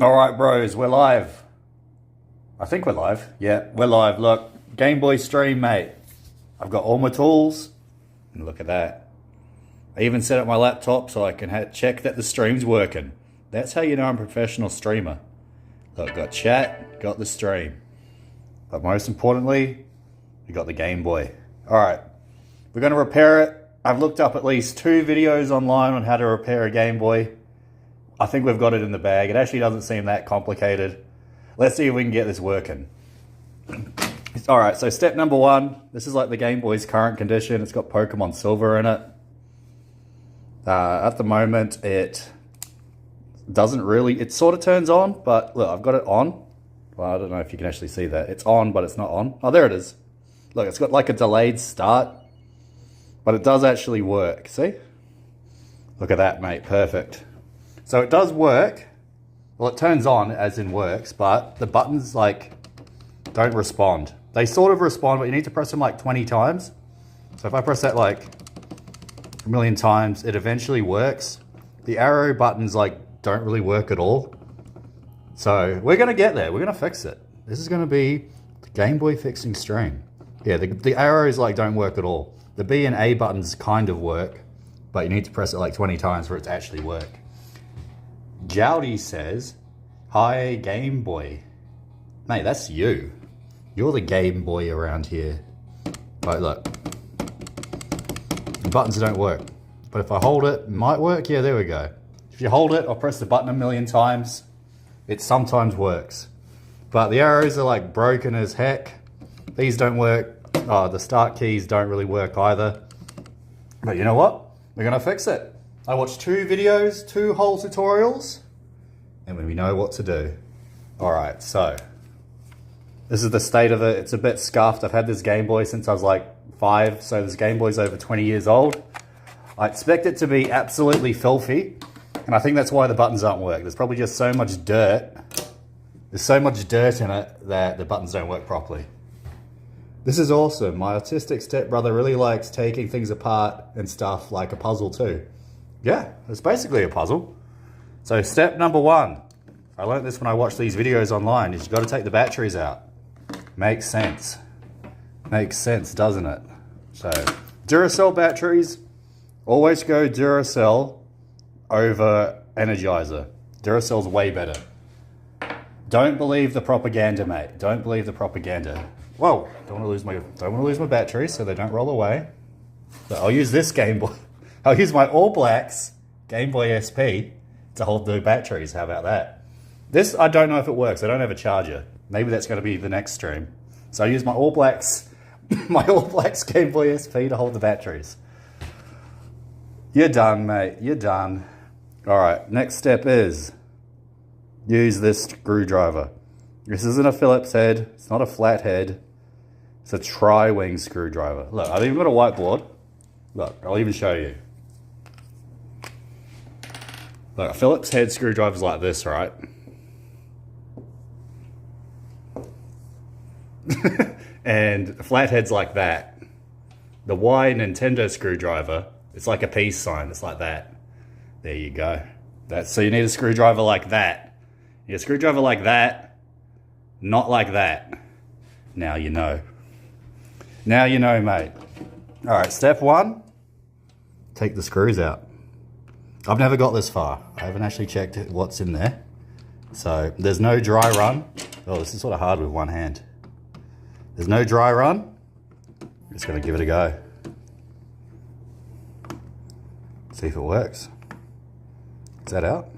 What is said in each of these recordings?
Alright bros, we're live. I think we're live. Yeah, we're live. Look, Gameboy stream, mate. I've got all my tools. And look at that. I even set up my laptop so I can check that the stream's working. That's how you know I'm a professional streamer. Look, got chat, got the stream. But most importantly, we got the Game Boy. Alright, we're going to repair it. I've looked up at least 2 videos online on how to repair a Game Boy. I think we've got it in the bag. It actually doesn't seem that complicated. Let's see if we can get this working. Alright, so step number 1. This is like the Game Boy's current condition. It's got Pokemon Silver in it. At the moment, it doesn't really... It sort of turns on, but look, I've got it on. Well, I don't know if you can actually see that. It's on, but it's not on. Oh, there it is. Look, it's got like a delayed start. But it does actually work. See? Look at that, mate. Perfect. So it does work. Well, it turns on as in works, but the buttons like don't respond. They sort of respond, but you need to press them like 20 times. So if I press that like a million times, it eventually works. The arrow buttons like don't really work at all. So we're gonna get there. We're gonna fix it. This is gonna be the Game Boy fixing stream. Yeah, the arrows like don't work at all. The B and A buttons kind of work, but you need to press it like 20 times for it to actually work. Jowdy says, "Hi, Game Boy." Mate, that's you. You're the Game Boy around here. Right, look. The buttons don't work. But if I hold it might work. Yeah, there we go. If you hold it or press the button a million times, it sometimes works. But the arrows are like broken as heck. These don't work. Oh, the start keys don't really work either. But you know what? We're gonna fix it. I watched 2 videos, 2 whole tutorials, and we know what to do. Alright, so this is the state of it. It's a bit scuffed. I've had this Game Boy since I was like 5, so this Game Boy's over 20 years old. I expect it to be absolutely filthy, and I think that's why the buttons aren't working. There's probably just so much dirt. There's so much dirt in it that the buttons don't work properly. This is awesome. My autistic stepbrother really likes taking things apart and stuff like a puzzle too. Yeah, it's basically a puzzle. So step number 1, I learned this when I watched these videos online, is you got to take the batteries out. Makes sense. Makes sense, doesn't it? So Duracell batteries, always go Duracell over Energizer. Duracell's way better. Don't believe the propaganda, mate. Don't believe the propaganda. Whoa, don't want to lose my batteries so they don't roll away. So I'll use this Game Boy. I'll use my All Blacks Game Boy SP to hold the batteries. How about that? This, I don't know if it works. I don't have a charger. Maybe that's going to be the next stream. So I use my All Blacks, Game Boy SP to hold the batteries. You're done, mate. You're done. All right, next step is use this screwdriver. This isn't a Phillips head. It's not a flat head. It's a tri-wing screwdriver. Look, I've even got a whiteboard. Look, I'll even show you. Look, a Phillips head screwdriver's like this, right? And a flathead's like that. The Y Nintendo screwdriver, it's like a peace sign. It's like that. There you go. So you need a screwdriver like that. You need a screwdriver like that, not like that. Now you know. Now you know, mate. All right, step 1, take the screws out. I've never got this far. I haven't actually checked what's in there. So there's no dry run. Oh, this is sort of hard with one hand. There's no dry run. I'm just gonna give it a go. See if it works. Is that out?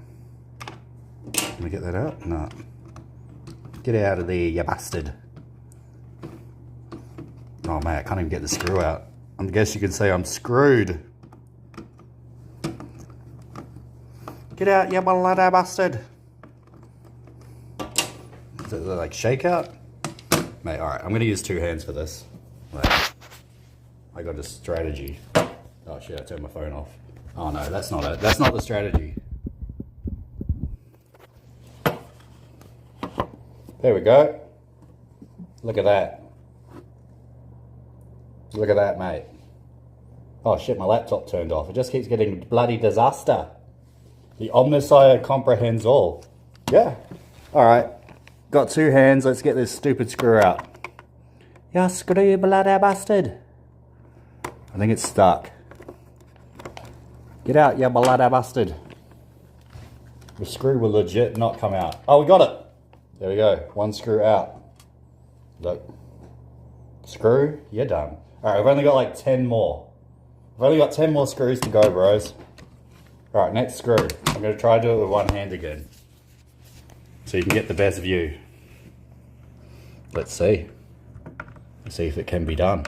Can we get that out? No. Get out of there, you bastard. Oh man, I can't even get the screw out. I guess you could say I'm screwed. Get out, you bloody bastard. Is it like shakeout? Mate, alright, I'm gonna use 2 hands for this. Wait. I got a strategy. Oh shit, I turned my phone off. Oh no, that's not it. That's not the strategy. There we go. Look at that. Look at that, mate. Oh shit, my laptop turned off. It just keeps getting bloody disaster. The Omnissiah comprehends all. Yeah, Alright, got 2 hands, let's get this stupid screw out. You screw bloody bastard. I think it's stuck. Get out, you bloody bastard. The screw will legit not come out. Oh, we got it. There we go, 1 screw out. Look. Screw, you're done. Alright, I've only got like 10 more. I've only got 10 more screws to go, bros. Alright, next screw. I'm going to try to do it with 1 hand again. So you can get the best view. Let's see. Let's see if it can be done.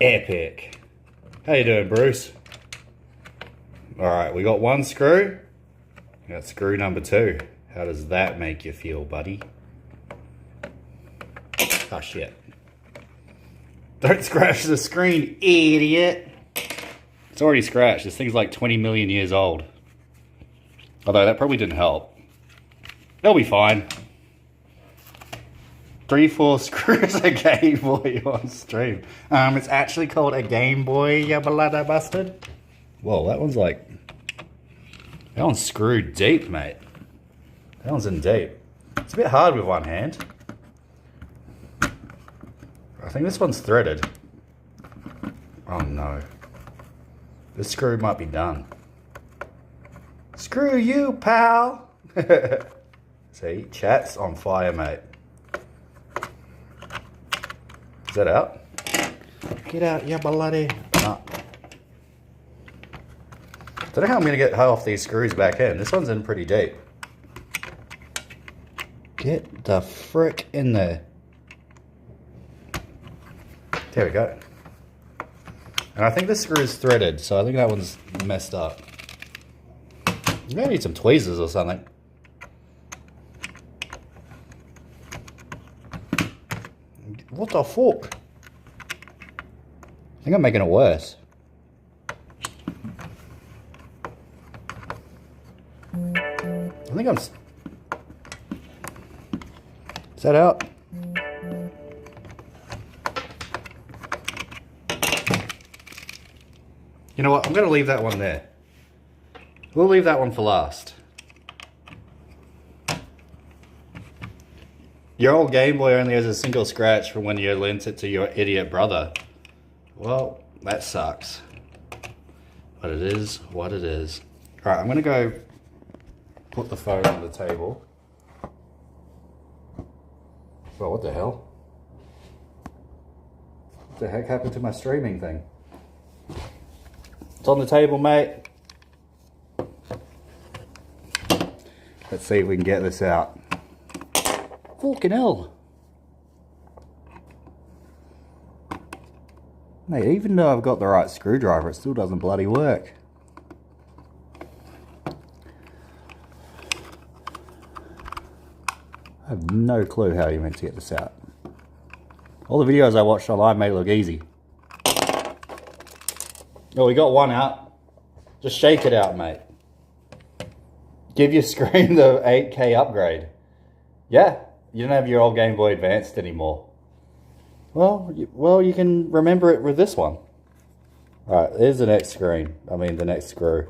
Epic. How you doing, Bruce? Alright, we got 1 screw. We got screw number 2. How does that make you feel, buddy? Oh shit. Don't scratch the screen, idiot. It's already scratched. This thing's like 20 million years old. Although that probably didn't help. They'll be fine. 3-4 screws a Game Boy on stream. It's actually called a Game Boy, you bloody bastard. Whoa, that one's like... That one's screwed deep, mate. That one's in deep. It's a bit hard with 1 hand. I think this one's threaded. Oh no. This screw might be done. Screw you, pal! See, chat's on fire, mate. Is that out? Get out, you bloody... No. Don't know how I'm going to get half these screws back in. This one's in pretty deep. Get the frick in there. There we go. And I think this screw is threaded, so I think that one's messed up. You may need some tweezers or something. What the fuck? I think I'm making it worse. I think I'm... Is that out? You know what? I'm going to leave that one there. We'll leave that one for last. Your old Game Boy only has a single scratch from when you lent it to your idiot brother. Well, that sucks. But it is what it is. Alright, I'm going to go put the phone on the table. Well, what the hell? What the heck happened to my streaming thing? It's on the table, mate. Let's see if we can get this out. Fucking hell. Mate, even though I've got the right screwdriver, it still doesn't bloody work. I have no clue how you're meant to get this out. All the videos I watched online made it look easy. Oh, we got one out. Just shake it out, mate. Give your screen the 8K upgrade. Yeah, you don't have your old Game Boy Advanced anymore. Well, you can remember it with this one. Alright, there's the next screen. I mean, the next screw.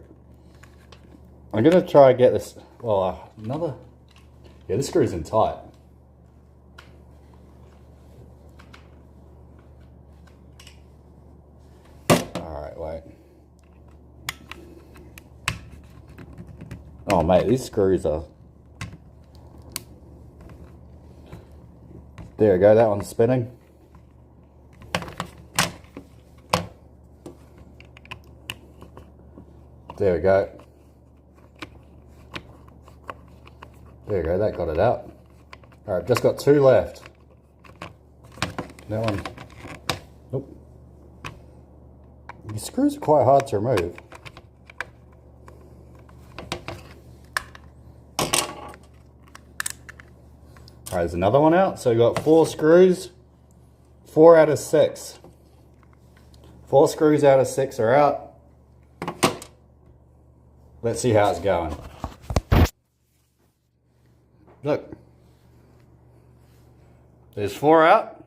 I'm going to try and get this... Well, another... Yeah, this screw's in tight. Alright, wait. Oh, mate, these screws are... There we go, that one's spinning. There we go. There we go, that got it out. Alright, just got 2 left. That one. Nope. These screws are quite hard to remove. Alright, there's another one out. So we got 4 screws. 4 out of 6. 4 screws out of 6 are out. Let's see how it's going. Look. There's 4 out.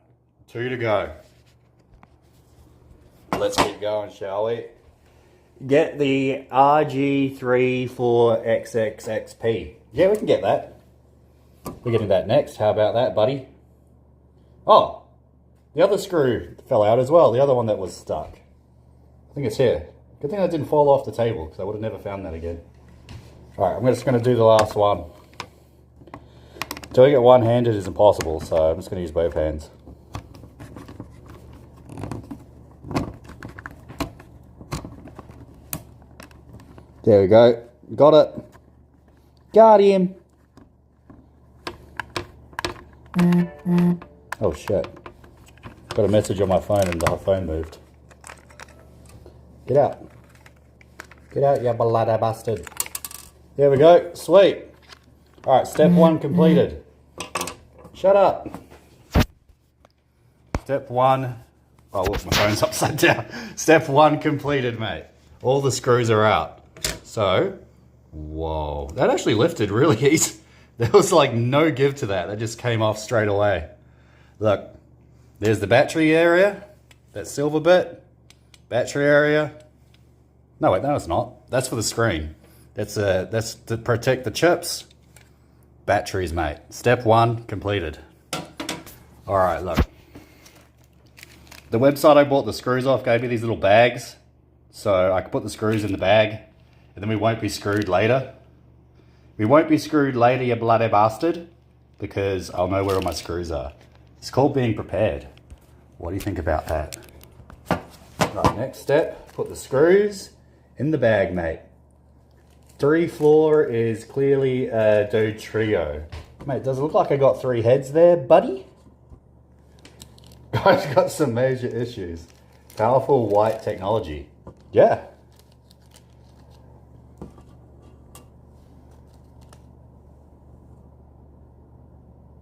2 to go. Let's keep going, shall we? Get the RG34XXXP. Yeah, we can get that. We're getting that next. How about that, buddy? Oh, the other screw fell out as well. The other one that was stuck. I think it's here. Good thing that didn't fall off the table because I would have never found that again. Alright, I'm just going to do the last one. Doing it one-handed is impossible, so I'm just going to use both hands. There we go. Got it. Got him. Oh shit. Got a message on my phone and the phone moved. Get out. Get out, you bloody bastard. There we go. Sweet. Alright, step one completed. Shut up. Step one. Oh, look, my phone's upside down. Step one completed, mate. All the screws are out. So, whoa. That actually lifted really easy. There was like no give to that. That just came off straight away. Look, there's the battery area. That silver bit. Battery area. No, wait, no, it's not. That's for the screen. That's to protect the chips. Batteries, mate. Step one completed. All right, look. The website I bought the screws off gave me these little bags. So I could put the screws in the bag and then we won't be screwed later. We won't be screwed later, you bloody bastard, because I'll know where all my screws are. It's called being prepared. What do you think about that? Right, next step, put the screws in the bag, mate. 3 floor is clearly a Do Trio. Mate, does it look like I got 3 heads there, buddy? I've got some major issues. Powerful white technology. Yeah.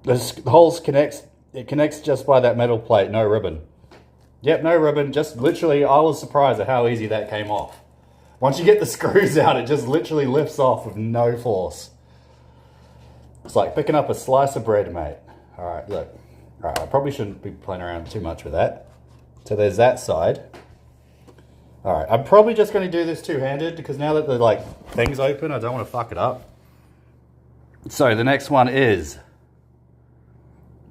This holes connects, it connects just by that metal plate, no ribbon. Yep, no ribbon, just literally, I was surprised at how easy that came off. Once you get the screws out, it just literally lifts off with no force. It's like picking up a slice of bread, mate. All right, look. All right, I probably shouldn't be playing around too much with that. So there's that side. All right, I'm probably just going to do this two-handed because now that the like thing's open, I don't want to fuck it up. So the next one is,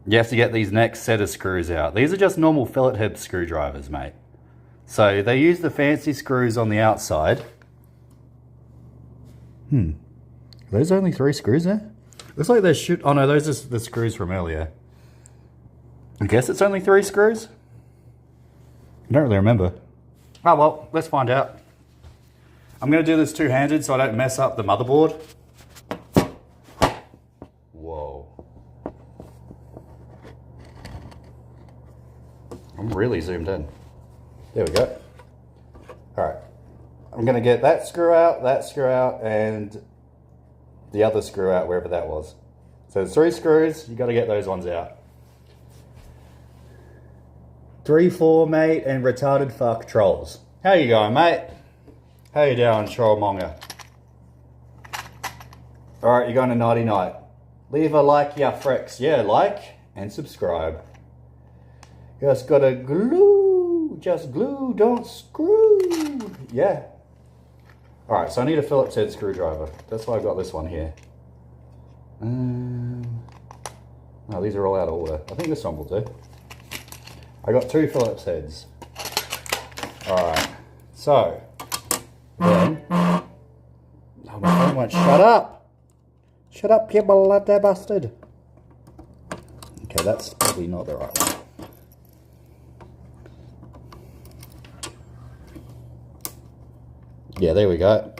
you have to get these next set of screws out. These are just normal fillet head screwdrivers, mate. So they use the fancy screws on the outside. Are those only 3 screws there? Looks like there's oh no, those are the screws from earlier. I guess it's only 3 screws? I don't really remember. Oh well, let's find out. I'm going to do this two-handed so I don't mess up the motherboard. Whoa. I'm really zoomed in. There we go. Alright. I'm going to get that screw out, and the other screw out, wherever that was. So there's 3 screws, you got to get those ones out. 3-4, mate, and retarded fuck trolls. How you going, mate? How you doing, trollmonger? Alright, you're going to nighty night. Leave a like, ya fricks. Yeah, like and subscribe. Just gotta glue. Just glue, don't screw. Yeah. Alright, so I need a Phillips head screwdriver. That's why I've got this one here. No, these are all out of order. I think this one will do. I got 2 Phillips heads. Alright, so then, oh, my phone won't shut up. Shut up, you bloody bastard. Okay, that's probably not the right one. Yeah, there we go.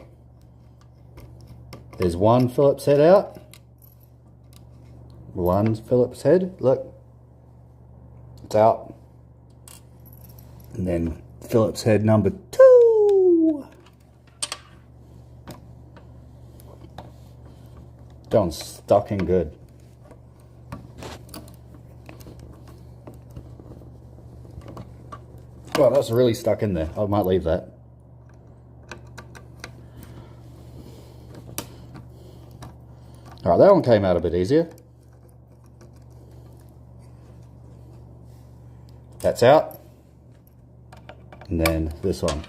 There's 1 Phillips head out. 1 Phillips head, look. It's out. And then Phillips head number 2. That one's stuck in good. Well, that's really stuck in there. I might leave that. Alright, that one came out a bit easier. That's out. And then this one.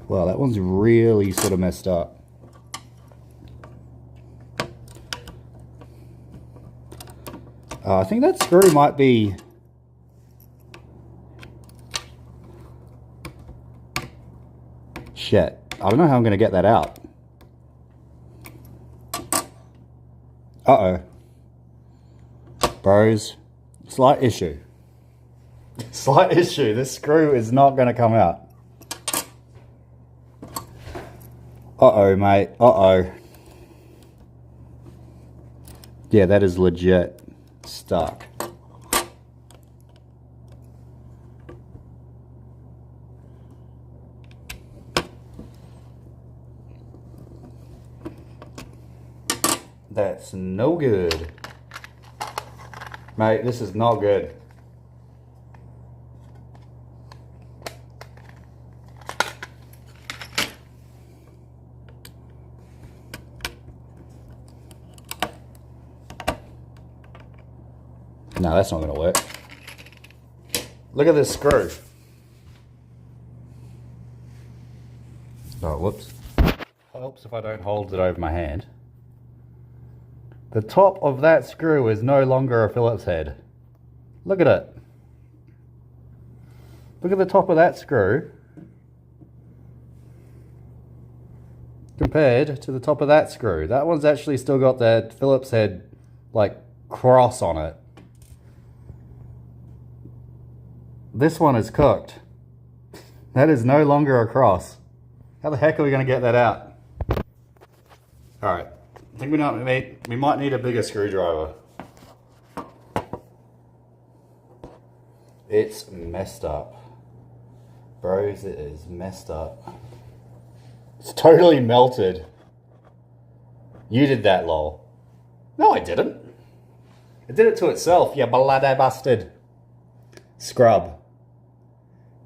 Wow, that one's really sort of messed up. I think that screw might be... Shit, I don't know how I'm going to get that out. Uh-oh. Bros, slight issue. Slight issue, this screw is not going to come out. Uh-oh, mate, uh-oh. Yeah, that is legit stuck. That's no good. Mate, this is not good. No, that's not going to work. Look at this screw. Oh, whoops. Helps if I don't hold it over my hand. The top of that screw is no longer a Phillips head. Look at it. Look at the top of that screw compared to the top of that screw. That one's actually still got that Phillips head like cross on it. This one is cooked. That is no longer a cross. How the heck are we going to get that out? Alright, I think we might need a bigger screwdriver. It's messed up. Bros, it is messed up. It's totally melted. You did that, lol. No, I didn't. It did it to itself, you bloody bastard. Scrub.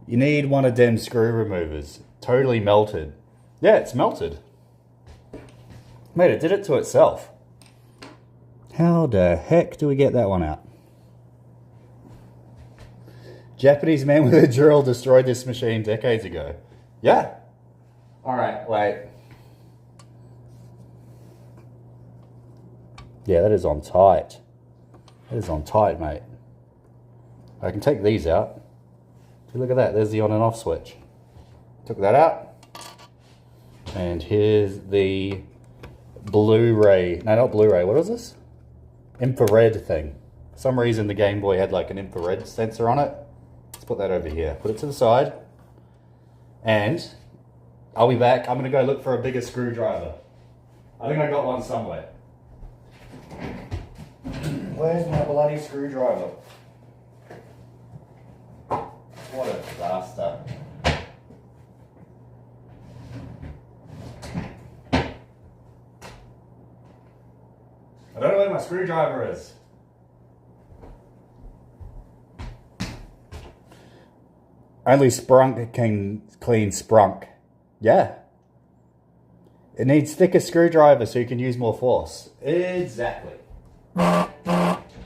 You need one of them screw removers. Totally melted. Yeah, it's melted. Mate, it did it to itself. How the heck do we get that one out? Japanese man with a drill destroyed this machine decades ago. Yeah. Alright, wait. Yeah, that is on tight. That is on tight, mate. I can take these out. Look at that, there's the on and off switch. Took that out. And here's the Blu-ray. No, not Blu-ray, what is this? Infrared thing. For some reason the Game Boy had like an infrared sensor on it. Let's put that over here. Put it to the side. And I'll be back. I'm gonna go look for a bigger screwdriver. I think I got one somewhere. Where's my bloody screwdriver? What a disaster. I don't know where my screwdriver is. Only Sprunk can clean Sprunk. Yeah. It needs thicker screwdriver so you can use more force. Exactly. Alright,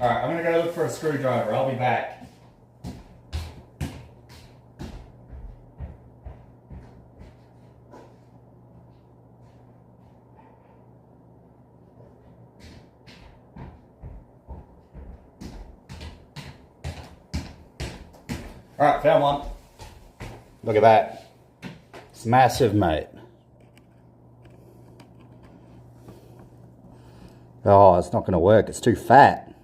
I'm gonna go look for a screwdriver. I'll be back. Alright, found one. Look at that. It's massive, mate. Oh, it's not going to work. It's too fat.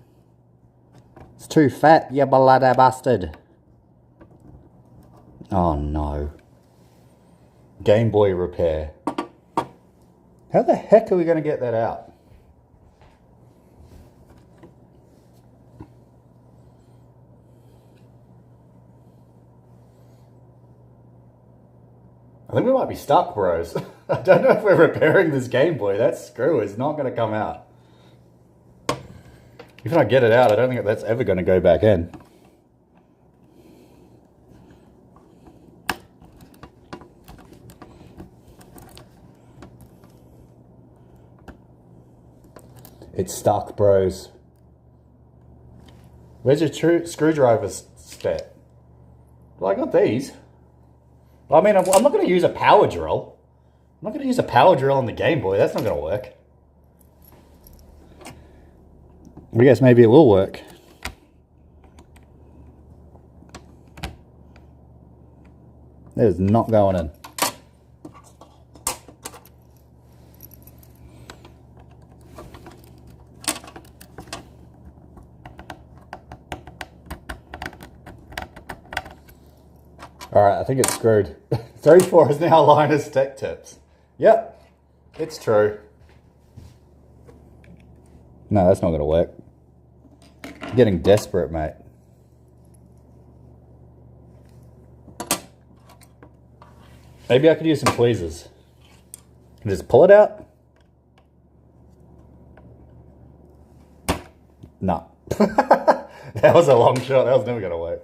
It's too fat, you bloody bastard. Oh, no. Game Boy repair. How the heck are we going to get that out? I think we might be stuck, bros. I don't know if we're repairing this Game Boy. That screw is not going to come out. If I get it out, I don't think that's ever going to go back in. It's stuck, bros. Where's your screwdriver set? Well, I got these. I mean, I'm not going to use a power drill. I'm not going to use a power drill on the Game Boy. That's not going to work. I guess maybe it will work. That is not going in. Alright, I think it's screwed. 3-4 is now Linus Tech Tips. Yep, it's true. No, that's not going to work. I'm getting desperate, mate. Maybe I could use some tweezers. Can just pull it out? No. That was a long shot. That was never going to work.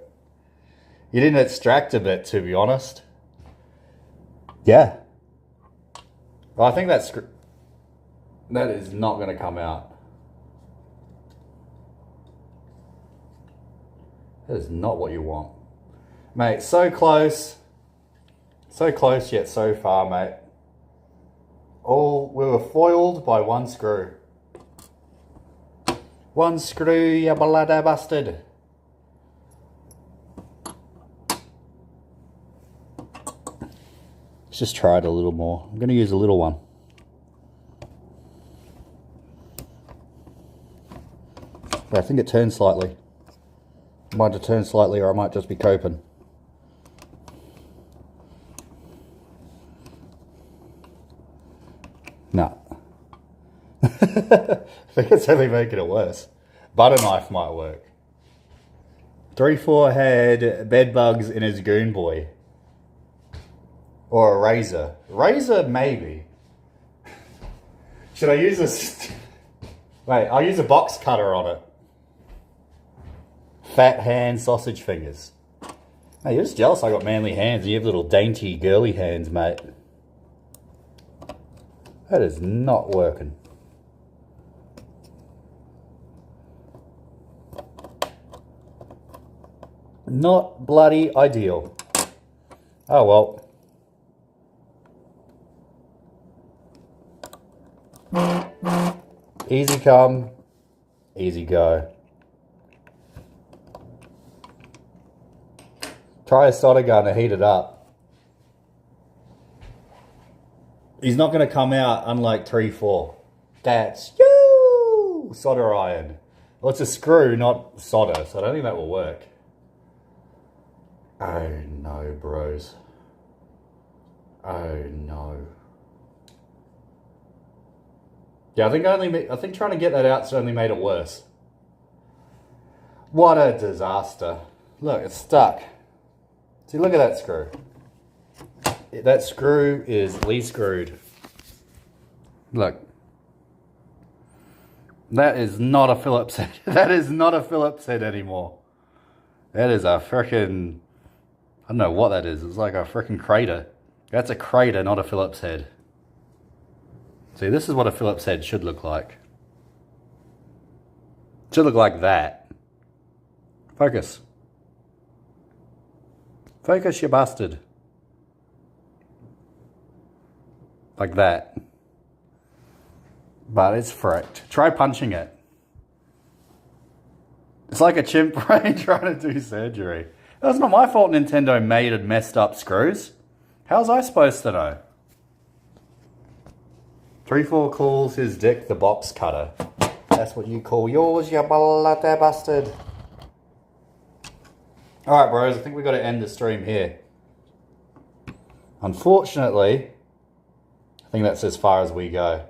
You didn't extract a bit, to be honest. Yeah. Well, I think that is not going to come out. That is not what you want. Mate, so close. So close yet so far, mate. We were foiled by one screw. One screw, you bloody bastard. Let's just try it a little more. I'm going to use a little one. But I think it turned slightly. It might have turned slightly, or I might just be coping. No. I think it's only making it worse. Butter knife might work. 3-4 had bed bugs in his Goon Boy. Or a razor. Razor, maybe. Should I use this? Wait, I'll use a box cutter on it. Fat hand sausage fingers. Hey, you're just jealous I got manly hands. You have little dainty girly hands, mate. That is not working. Not bloody ideal. Oh well. Easy come, easy go. Try a solder gun to heat it up. He's not going to come out unlike 3-4. That's you! Solder iron. Well, it's a screw, not solder, so I don't think that will work. Oh no, bros. Oh no. Yeah, I think trying to get that out's only made it worse. What a disaster. Look, it's stuck. See, look at that screw. That screw is least screwed. Look. That is not a Phillips head. That is not a Phillips head anymore. That is a frickin'... I don't know what that is. It's like a frickin' crater. That's a crater, not a Phillips head. See, this is what a Phillips head should look like. It should look like that. Focus. Focus, you bastard. Like that. But it's fricked. Try punching it. It's like a chimp brain trying to do surgery. That's not my fault Nintendo made and messed up screws. How's I supposed to know? 3-4 calls his dick the box cutter. That's what you call yours, you bloody bastard. Alright, bros, I think we've got to end the stream here. Unfortunately, I think that's as far as we go.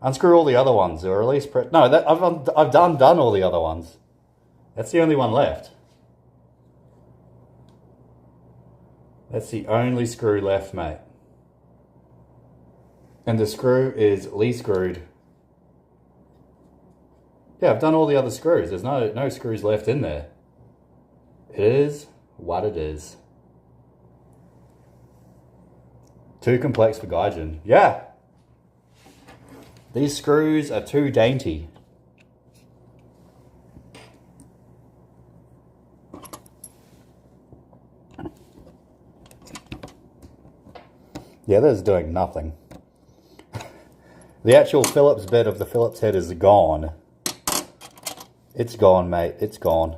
Unscrew all the other ones, or at least... No, I've done all the other ones. That's the only one left. That's the only screw left, mate. And the screw is least screwed. Yeah, I've done all the other screws. There's no screws left in there. It is what it is. Too complex for Gaijin. Yeah. These screws are too dainty. Yeah, that's doing nothing. The actual Phillips bit of the Phillips head is gone. It's gone, mate. It's gone.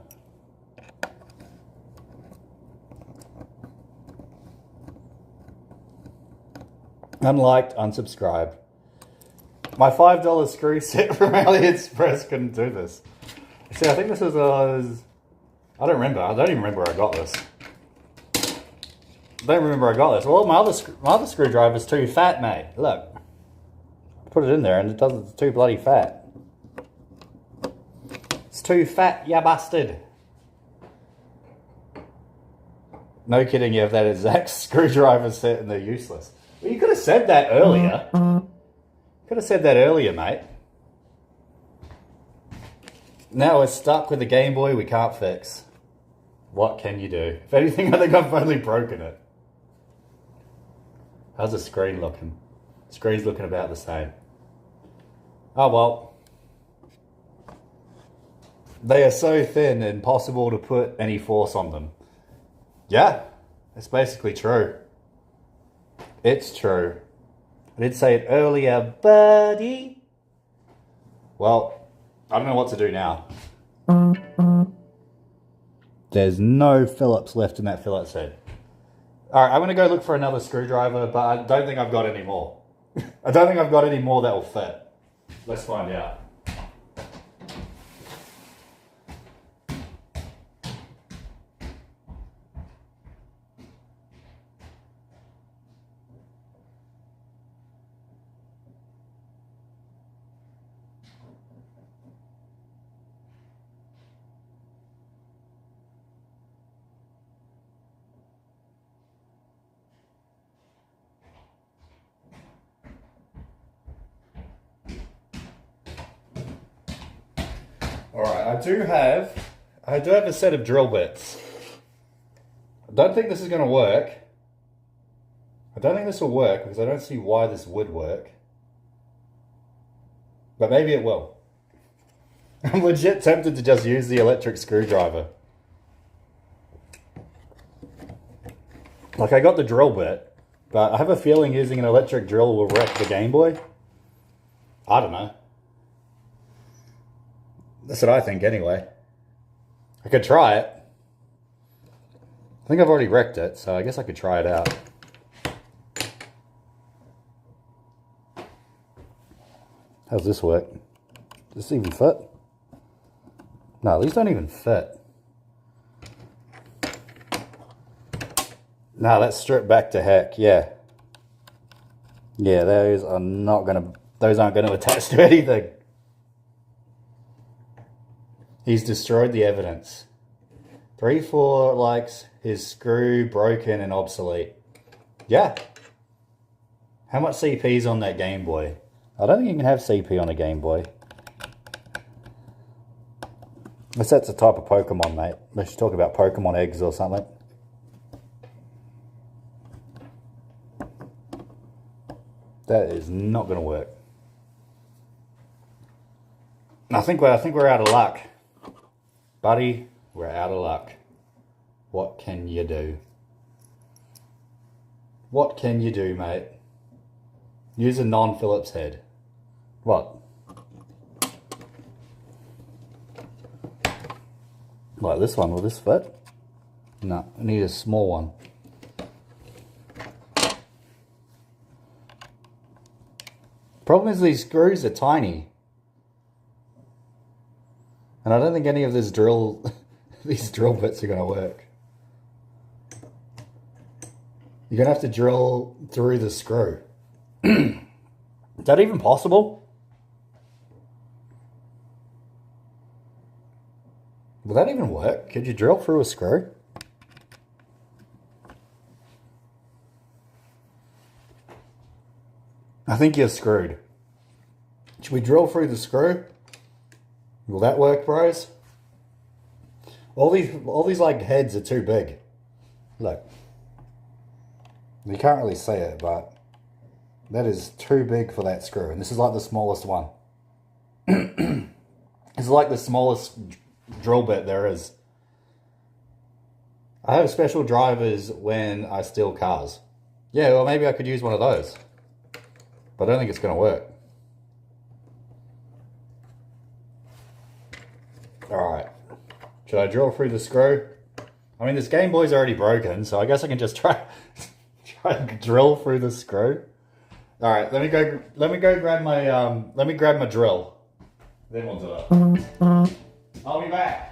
Unliked, unsubscribed. My $5 screw set from AliExpress couldn't do this. See, I think this was I don't remember. I don't even remember where I got this. I don't remember where I got this. Well, my other screwdriver's too fat, mate. Look. Put it in there and it's too bloody fat. It's too fat, ya bastard. No kidding, you have that exact screwdriver set and they're useless. Well, you could have said that earlier. Could have said that earlier, mate. Now we're stuck with the Game Boy we can't fix. What can you do? If anything, I think I've only broken it. How's the screen looking? The screen's looking about the same. Oh well. They are so thin and impossible to put any force on them. Yeah, it's basically true. It's true. I did say it earlier, buddy. Well, I don't know what to do now. There's no Phillips left in that Phillips head. Alright, I'm going to go look for another screwdriver, but I don't think I've got any more. I don't think I've got any more that will fit. Let's find out. Alright, I do have a set of drill bits. I don't think this is going to work. I don't think this will work because I don't see why this would work. But maybe it will. I'm legit tempted to just use the electric screwdriver. Like, I got the drill bit, but I have a feeling using an electric drill will wreck the Game Boy. I don't know. That's what I think anyway. I could try it. I think I've already wrecked it, so I guess I could try it out. How's this work? Does this even fit? No, these don't even fit. No, that's stripped back to heck, yeah. Yeah, those aren't gonna attach to anything. He's destroyed the evidence. 3-4 likes his screw broken and obsolete. Yeah. How much CP's on that Game Boy? I don't think you can have CP on a Game Boy. Unless that's a type of Pokemon, mate. Let's talk about Pokemon eggs or something. That is not going to work. I think we're out of luck. Buddy, we're out of luck. What can you do? What can you do, mate? Use a non-Phillips head. What? Like this one, will this fit? No, I need a small one. Problem is these screws are tiny. And I don't think any of this these drill bits are going to work. You're going to have to drill through the screw. Is that even possible? Will that even work? Could you drill through a screw? I think you're screwed. Should we drill through the screw? Will that work, bros? All these like heads are too big. Look. You can't really see it, but that is too big for that screw. And this is like the smallest one. It's like the smallest drill bit there is. I have special drivers when I steal cars. Yeah, well maybe I could use one of those. But I don't think it's going to work. Alright. Should I drill through the screw? I mean, this Game Boy's already broken, so I guess I can just try and drill through the screw. Alright, let me go grab my drill. Then we'll do it. I'll be back.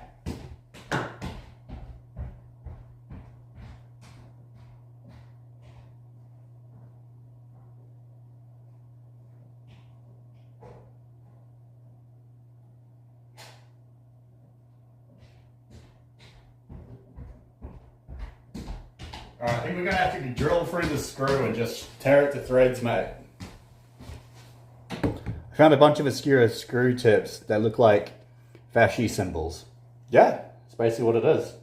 Alright, I think we're going to have to drill through the screw and just tear it to threads, mate. I found a bunch of obscure screw tips that look like fasci symbols. Yeah, it's basically what it is.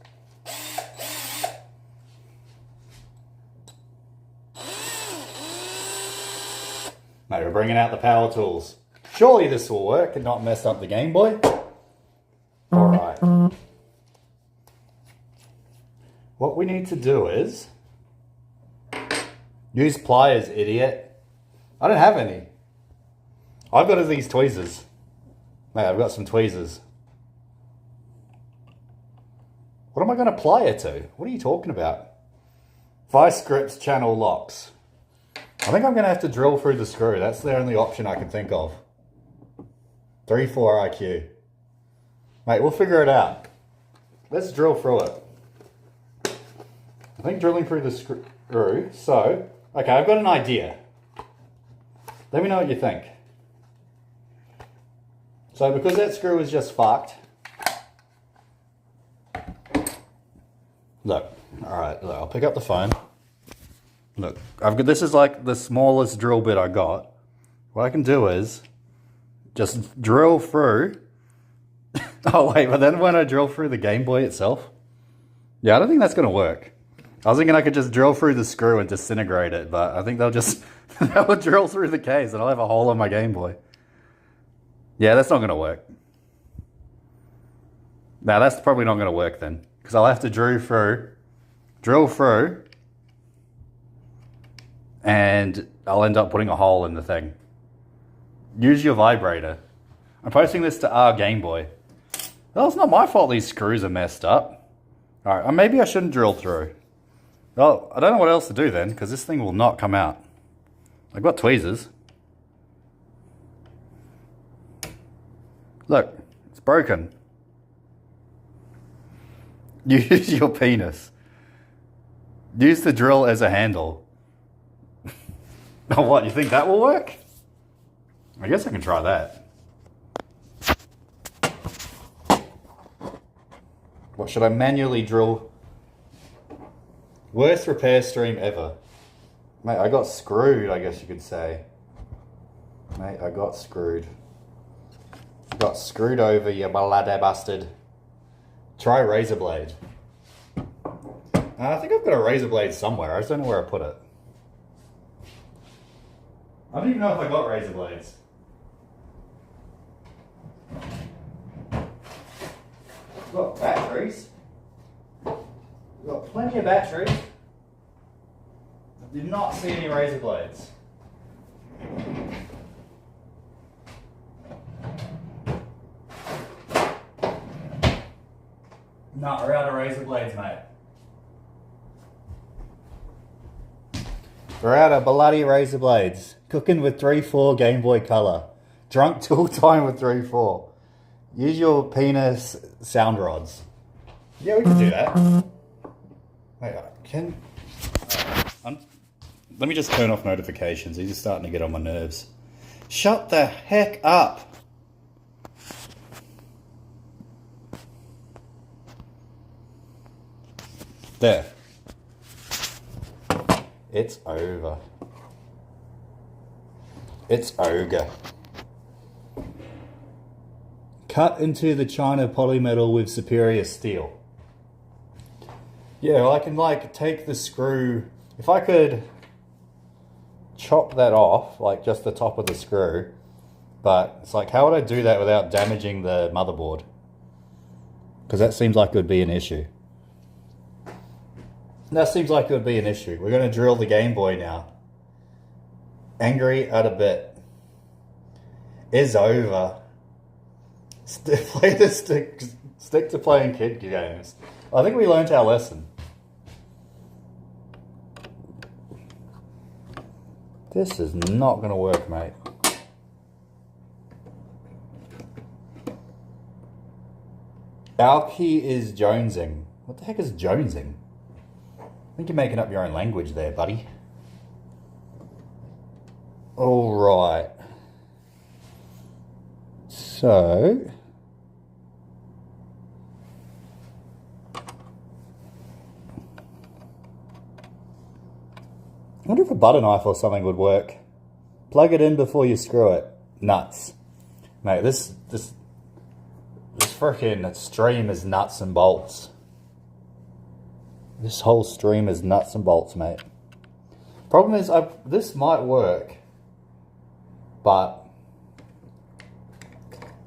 Mate, we're bringing out the power tools. Surely this will work and not mess up the Game Boy. Alright. What we need to do is use pliers, idiot. I don't have any. I've got these tweezers. Mate, I've got some tweezers. What am I going to ply it to? What are you talking about? Vice grips channel locks. I think I'm going to have to drill through the screw. That's the only option I can think of. 3-4 IQ. Mate, we'll figure it out. Let's drill through it. I think drilling through the screw. So, okay, I've got an idea. Let me know what you think. So, because that screw is just fucked. Look, alright, I'll pick up the phone. Look, this is like the smallest drill bit I got. What I can do is just drill through. Oh wait, but then when I drill through the Game Boy itself, yeah, I don't think that's gonna work. I was thinking I could just drill through the screw and disintegrate it, but I think they'll drill through the case and I'll have a hole in my Game Boy. Yeah, that's not gonna work. Now that's probably not gonna work then, because I'll have to drill through, and I'll end up putting a hole in the thing. Use your vibrator. I'm posting this to our Game Boy. Well, it's not my fault these screws are messed up. Alright, maybe I shouldn't drill through. Well, I don't know what else to do then, because this thing will not come out. I've got tweezers. Look, it's broken. Use your penis. Use the drill as a handle. Oh, what? You think that will work? I guess I can try that. What, should I manually drill? Worst repair stream ever. Mate, I got screwed, I guess you could say. Mate, I got screwed. Got screwed over, you bloody bastard. Try razor blade. I think I've got a razor blade somewhere. I just don't know where I put it. I don't even know if I got razor blades. I've got batteries. I've got plenty of batteries. I did not see any razor blades. No, we're out of razor blades, mate. We're out of bloody razor blades. Cooking with 3-4 Game Boy Color. Drunk tool time with 3-4. Use your penis sound rods. Yeah, we can do that. Wait, let me just turn off notifications. These are starting to get on my nerves. Shut the heck up. There. It's over. It's ogre. Cut into the China polymetal with superior steel. Yeah, well, I can like take the screw. If I could chop that off, like just the top of the screw, but it's like, how would I do that without damaging the motherboard? Because that seems like it would be an issue. That seems like it would be an issue. We're going to drill the Game Boy now. Angry at a bit. Is over. Stick to playing kid games. I think we learned our lesson. This is not going to work, mate. Alki is jonesing. What the heck is jonesing? I think you're making up your own language there, buddy. Alright. So... I wonder if a butter knife or something would work. Plug it in before you screw it. Nuts. Mate, this freaking stream is nuts and bolts. This whole stream is nuts and bolts, mate. Problem is, this might work, but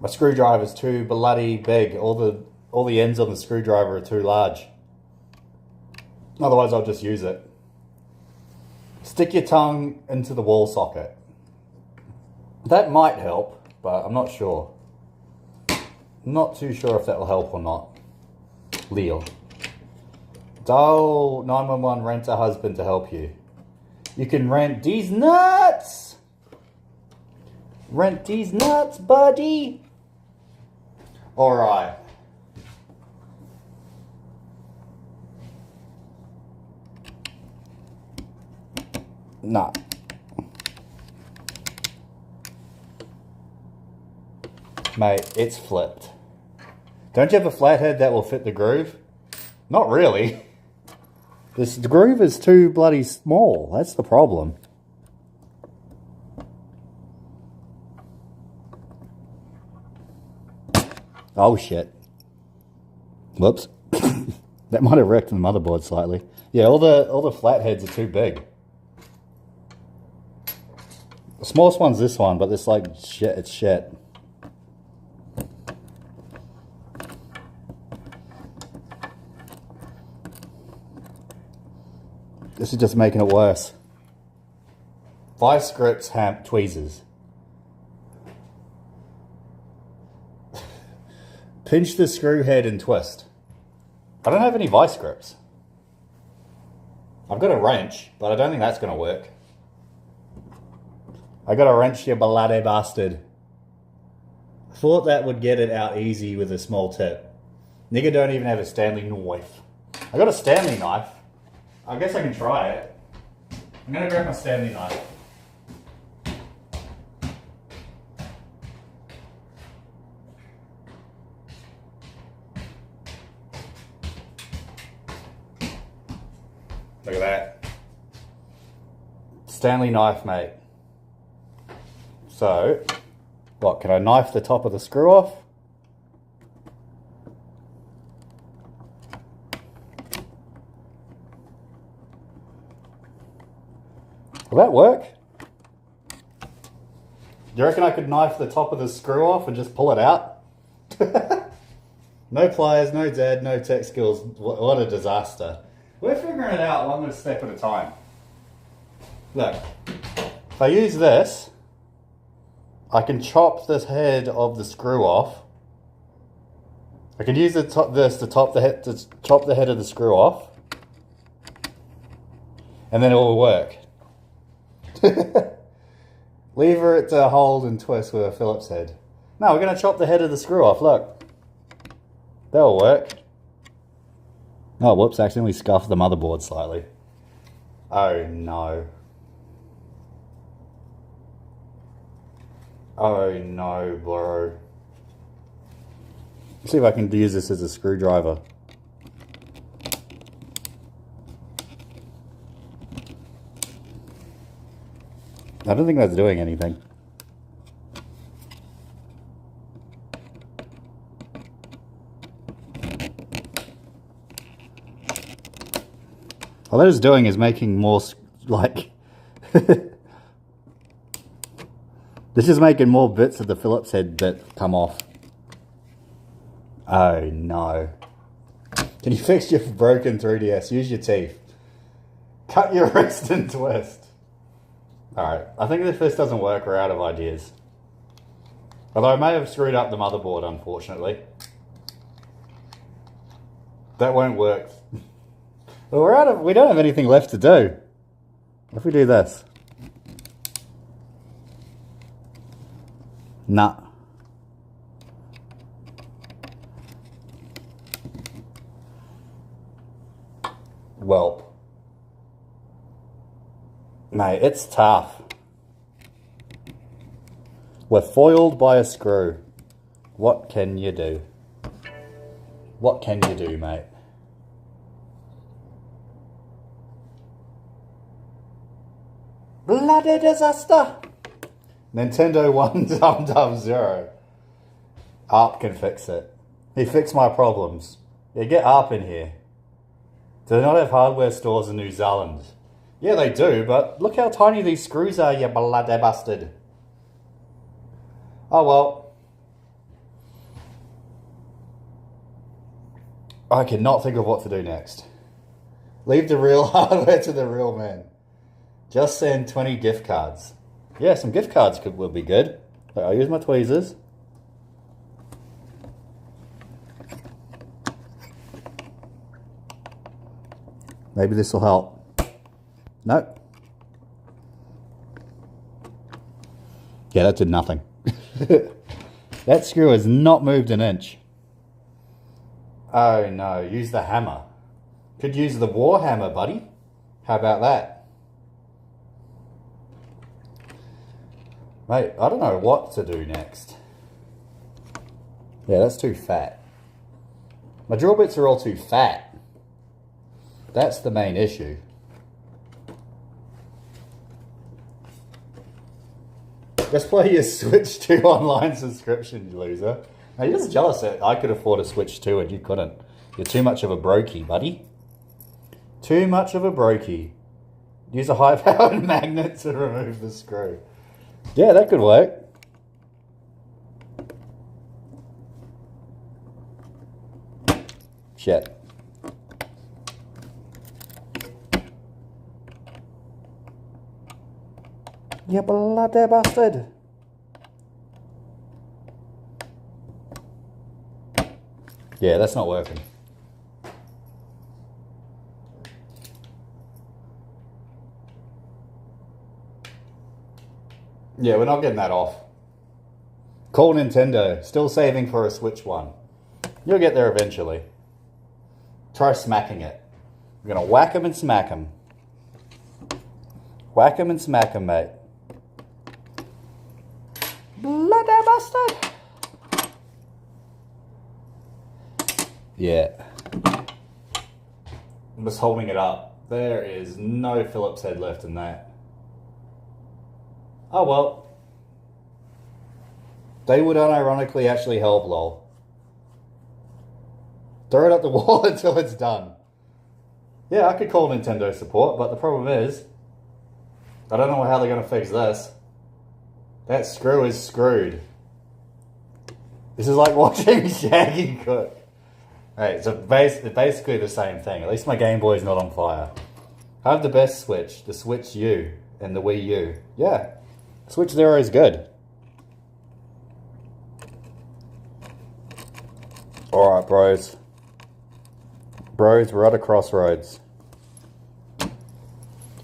my screwdriver's too bloody big. All the ends on the screwdriver are too large. Otherwise, I'll just use it. Stick your tongue into the wall socket. That might help, but I'm not sure. Not too sure if that will help or not. Leo. Dial 911, rent a husband to help you. You can rent these nuts! Rent these nuts, buddy! Alright. Nah. Mate, it's flipped. Don't you have a flathead that will fit the groove? Not really. The groove is too bloody small. That's the problem. Oh shit. Whoops. That might have wrecked the motherboard slightly. Yeah, all the flatheads are too big. The smallest one's this one, but it's like shit, it's shit. This is just making it worse. Vice grips have tweezers. Pinch the screw head and twist. I don't have any vice grips. I've got a wrench, but I don't think that's going to work. I got a wrench, you bloody bastard. I thought that would get it out easy with a small tip. Nigga don't even have a Stanley knife. I got a Stanley knife. I guess I can try it. I'm gonna grab my Stanley knife. Look at that. Stanley knife, mate. So, what, can I knife the top of the screw off? Will that work? Do you reckon I could knife the top of the screw off and just pull it out? No pliers, no dad, no tech skills. What a disaster. We're figuring it out one step at a time. Look, if I use this, I can chop this head of the screw off. I can use this to chop the head of the screw off, and then it will work. Lever it to hold and twist with a Phillips head. No, we're going to chop the head of the screw off. Look, that'll work. Oh, whoops! Accidentally scuffed the motherboard slightly. Oh no. Oh no, bro. Let's see if I can use this as a screwdriver. I don't think that's doing anything. All that is doing is making more, like... This is making more bits of the Phillips head that come off. Oh no. Can you fix your broken 3DS? Use your teeth. Cut your wrist and twist. Alright, I think if this doesn't work, we're out of ideas. Although I may have screwed up the motherboard, unfortunately. That won't work. Well, we don't have anything left to do. If we do this. Nah. Welp. Mate, it's tough. We're foiled by a screw. What can you do? What can you do, mate? Bloody disaster! Nintendo 1 0. ARP can fix it. He fixed my problems. Yeah, get ARP in here. Do they not have hardware stores in New Zealand? Yeah, they do, but look how tiny these screws are, you bloody bastard. Oh well. I cannot think of what to do next. Leave the real hardware to the real man. Just send 20 gift cards. Yeah, some gift cards would be good. Right, I'll use my tweezers. Maybe this will help. Nope. Yeah, that did nothing. That screw has not moved an inch. Oh no, use the hammer. Could use the war hammer, buddy. How about that? Mate, I don't know what to do next. Yeah, that's too fat. My drill bits are all too fat. That's the main issue. Just play your Switch 2 online subscription, you loser. Now, you're just jealous that I could afford a Switch 2 and you couldn't. You're too much of a brokey, buddy. Too much of a brokey. Use a high-powered magnet to remove the screw. Yeah, that could work. Shit. You bloody bastard. Yeah, that's not working. Yeah, we're not getting that off. Call Nintendo. Still saving for a Switch 1. You'll get there eventually. Try smacking it. We're going to whack him and smack him. Whack him and smack him, mate. Bloody bastard! Yeah. I'm just holding it up. There is no Phillips head left in that. Oh well. They would unironically actually help, lol. Throw it at the wall until it's done. Yeah, I could call Nintendo support, but the problem is, I don't know how they're going to fix this. That screw is screwed. This is like watching Shaggy cook. Hey, so basically the same thing. At least my Game Boy is not on fire. I have the best Switch, the Switch U and the Wii U. Yeah, Switch Zero is good. Alright, bros. Bros, we're at a crossroads.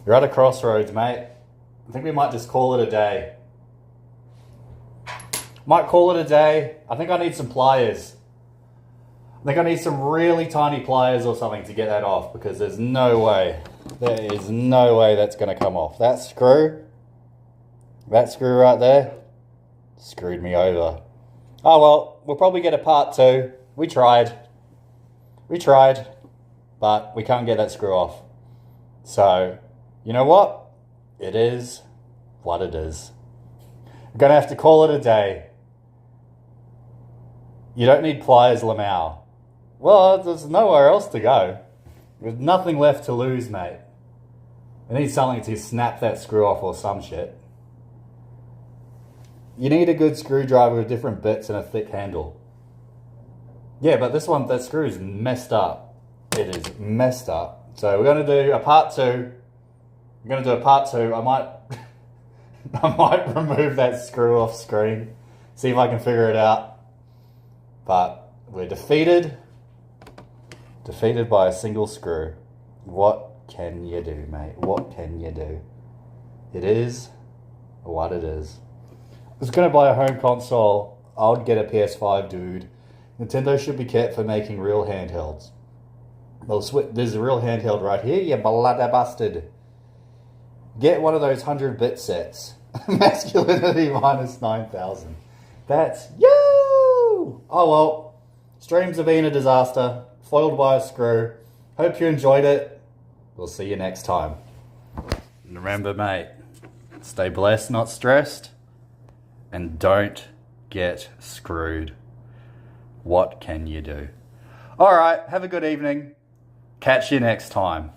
You're at a crossroads, mate. I think we might just call it a day. Might call it a day. I think I need some pliers. I think I need some really tiny pliers or something to get that off, because there's no way. There is no way that's going to come off. That screw right there, screwed me over. Oh well, we'll probably get a part 2. We tried, but we can't get that screw off. So, you know what? It is what it is. I'm going to have to call it a day. You don't need pliers, Lamau. Well, there's nowhere else to go. There's nothing left to lose, mate. I need something to snap that screw off or some shit. You need a good screwdriver with different bits and a thick handle. Yeah, but this one, that screw is messed up. It is messed up. So we're going to do a part 2. I'm going to do a part 2. I might I might remove that screw off screen, see if I can figure it out. But we're defeated by a single screw. What can you do, mate? What can you do? It is what it is. I was going to buy a home console. I would get a PS5, dude. Nintendo should be kept for making real handhelds. Well, there's a real handheld right here, you bloody bastard. Get one of those 100-bit sets. Masculinity minus 9,000. That's you! Oh well. Streams have been a disaster. Foiled by a screw. Hope you enjoyed it. We'll see you next time. And remember, mate, stay blessed, not stressed. And don't get screwed. What can you do? Alright, have a good evening. Catch you next time.